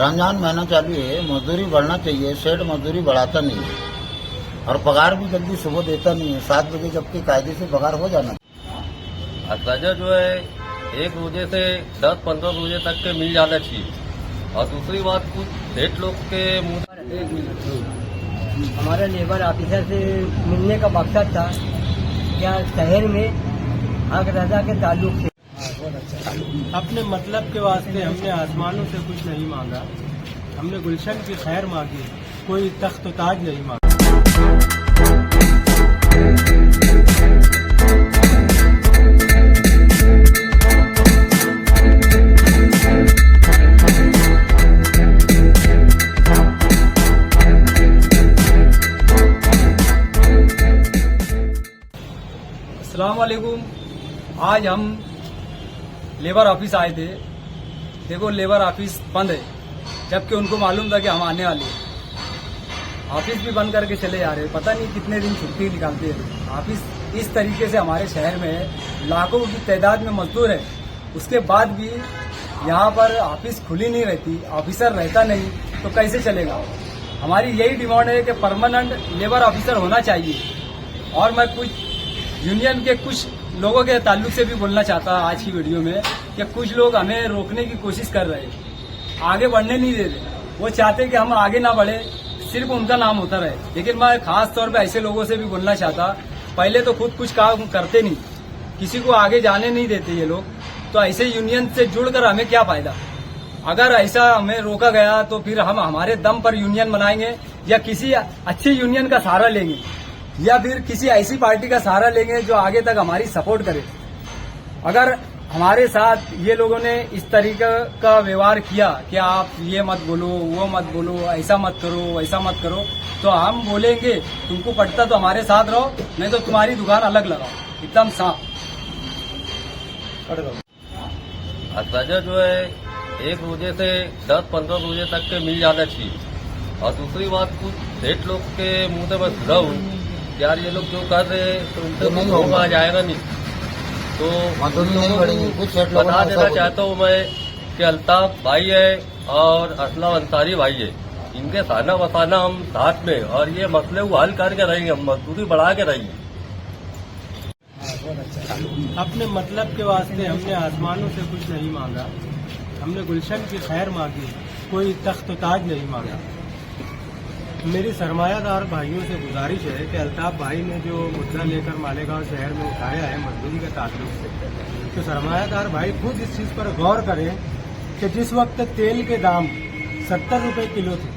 रमजान महीना चालू है, मजदूरी बढ़ना चाहिए। सेठ मजदूरी बढ़ाता नहीं है और पगार भी जल्दी सुबह देता नहीं है। 7 बजे जबकि कायदे से पगार हो जाना। अखराजा जो है 1 रोजे से 10-15 रोजे तक के मिल जाना चाहिए। और दूसरी बात कुछ सेठ लोग के मुंह हमारा लेबर ऑफिसर से मिलने का मकसद था क्या शहर में हक रजा के ताल्लुक से अपने मतलब के वास्ते हमने आसमानों से कुछ नहीं मांगा, हमने गुलशन की खैर मांगी, कोई तख्त ताज नहीं मांगा। अस्सलाम वालेकुम। आज हम लेबर ऑफिस आए थे। देखो लेबर ऑफिस बंद है, जबकि उनको मालूम था कि हम आने वाले हैं। ऑफिस भी बंद करके चले जा रहे हैं। पता नहीं कितने दिन छुट्टी निकालते हैं। ऑफिस इस तरीके से हमारे शहर में है, लाखों की तादाद में मजदूर है, उसके बाद भी यहाँ पर ऑफिस खुली नहीं रहती, ऑफिसर रहता नहीं, तो कैसे चलेगा। हमारी यही डिमांड है कि परमानेंट लेबर ऑफिसर होना चाहिए। और मैं कुछ यूनियन के कुछ लोगों के ताल्लुक से भी बोलना चाहता आज की वीडियो में कि कुछ लोग हमें रोकने की कोशिश कर रहे हैं, आगे बढ़ने नहीं दे रहे। वो चाहते कि हम आगे ना बढ़े, सिर्फ उनका नाम होता रहे। लेकिन मैं खास तौर पे ऐसे लोगों से भी बोलना चाहता, पहले तो खुद कुछ काम करते नहीं, किसी को आगे जाने नहीं देते ये लोग, तो ऐसे यूनियन से जुड़कर हमें क्या फायदा। अगर ऐसा हमें रोका गया तो फिर हम हमारे दम पर यूनियन बनाएंगे या किसी अच्छी यूनियन का सहारा लेंगे या फिर किसी ऐसी पार्टी का सहारा लेंगे जो आगे तक हमारी सपोर्ट करे। अगर हमारे साथ ये लोगों ने इस तरीके का व्यवहार किया कि आप ये मत बोलो, वो मत बोलो, ऐसा मत करो, वैसा मत करो, तो हम बोलेंगे तुमको पड़ता तो हमारे साथ रहो, नहीं तो तुम्हारी दुकान अलग लगाओ, एकदम साफ। अखराजा जो है 1 रोजे से 10-15 रोजे तक के मिल जाना चाहिए। और दूसरी बात कुछ सेठ लोग के मुंह से मैं सुना हूँ यार ये लोग जो कर रहे हैं तो उनसे नहीं होगा, जाएगा नहीं। तो मजदूरी नहीं बढ़ेगी। कुछ सेठ लोगों बता ने देना चाहता हूँ मैं कि अल्ताफ भाई है और असलम अंसारी भाई है, इनके खाना बसाना हम साथ में, और ये मसले को हल करके रहेंगे, हम मजदूरी बढ़ा के रहेंगे। अपने मतलब के वास्ते हमने आसमानों से कुछ नहीं मांगा, हमने गुलशन की खैर मांगी, कोई तख्त ताज नहीं मांगा। मेरी सरमायादार भाइयों से गुजारिश है कि अल्ताफ भाई ने जो मुद्दा लेकर मालेगांव शहर में उठाया है मजदूरी के ताल्लुक से, तो सरमायादार भाई खुद इस चीज़ पर गौर करें कि जिस वक्त तेल के दाम 70 रुपये किलो थे,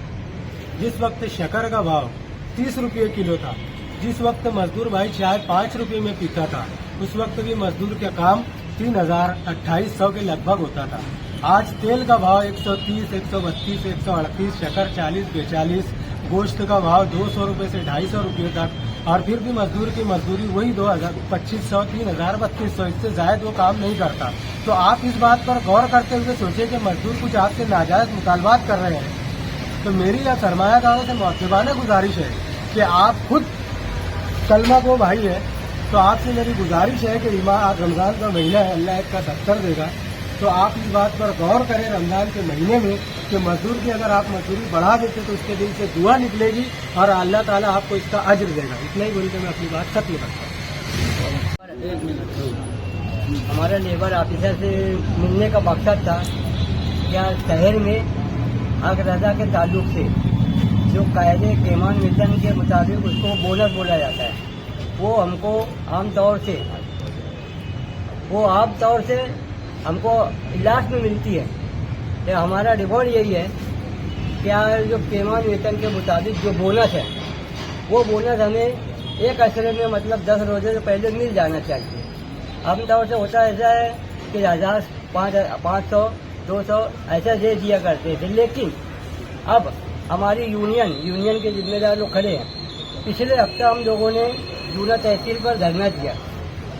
जिस वक्त शक्कर का भाव 30 रुपये किलो था, जिस वक्त मजदूर भाई चाय 5 रुपये में पीता था, उस वक्त भी मजदूर का काम 3,000-2,800 के लगभग होता था। आज तेल का भाव 130, 132, 138, शक्कर 40-42, गोश्त का भाव 200 रुपये से 250 रुपये तक, और फिर भी मजदूर की मजदूरी वही 2,2500, 3,000, 3,200, इससे ज्यादा वो काम नहीं करता। तो आप इस बात पर गौर करते हुए सोचिए कि मजदूर कुछ आपसे नाजायज मुतालबात कर रहे हैं। तो मेरी या सरमायादारों से मुअद्दिबाना गुजारिश है कि आप खुद कलमा को भाई है, तो आपसे मेरी गुजारिश है कि रमजान का महीना है, अल्लाह एक का 70 देगा, तो आप इस बात पर गौर करें रमजान के महीने में कि मजदूर की अगर आप मजदूरी बढ़ा देते तो उसके दिल से दुआ निकलेगी और अल्लाह ताला आपको इसका अज्र देगा। इतना ही बोल के मैं अपनी बात खत्म करता हूँ। हमारा लेबर ऑफिसर से मिलने का मकसद था क्या शहर में हक रजा के ताल्लुक से जो कायदे केमान मिशन के मुताबिक उसको बोनस बोला जाता है, वो हमको आम तौर से हमको लास्ट में मिलती है। तो हमारा डिमांड यही है क्या जो केमान वेतन के मुताबिक जो बोनस है, वो बोनस हमें एक असरे में मतलब 10 रोजे से पहले मिल जाना चाहिए। आमतौर से होता ऐसा है कि 1000, 500, 200 ऐसा दे दिया करते थे, लेकिन अब हमारी यूनियन के जिम्मेदार लोग खड़े हैं। पिछले हफ्ते हम लोगों ने जूना तहसील पर धरना दिया,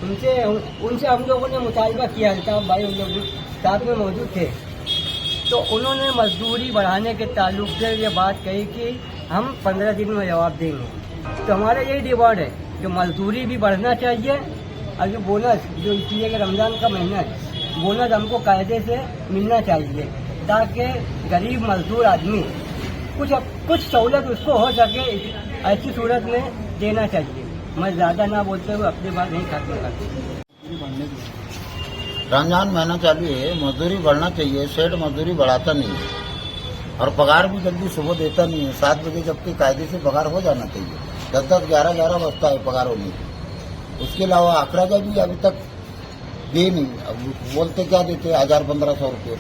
उनसे हम लोगों ने मुतालबा किया, अल्ताफ भाई उन लोग साथ में मौजूद थे, तो उन्होंने मजदूरी बढ़ाने के ताल्लुक से ये बात कही कि हम 15 दिन में जवाब देंगे। तो हमारा यही डिमांड है कि मजदूरी भी बढ़ना चाहिए और जो बोनस जो इसलिए कि रमजान का महीना है, बोनस हमको कायदे से मिलना चाहिए। ताकि गरीब मजदूर आदमी कुछ सहूलत उसको हो सके, ऐसी सूरत में देना चाहिए। मैं ज्यादा ना बोलते हुए अपनी बात नहीं खत्म करती। रमजान महीना चालू है, मजदूरी बढ़ना चाहिए, सेठ मजदूरी बढ़ाता नहीं है और पगार भी जल्दी सुबह देता नहीं है। 7 बजे जबकि कायदे से पगार हो जाना चाहिए, 10-10, 11-11 बजता है पगार होने की। उसके अलावा अखराजा भी अभी तक दे नहीं। अब बोलते क्या देते, 1000-1500 रुपये,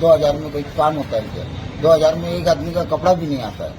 2000 में कोई काम होता है क्या? 2000 में एक आदमी का कपड़ा भी नहीं आता है।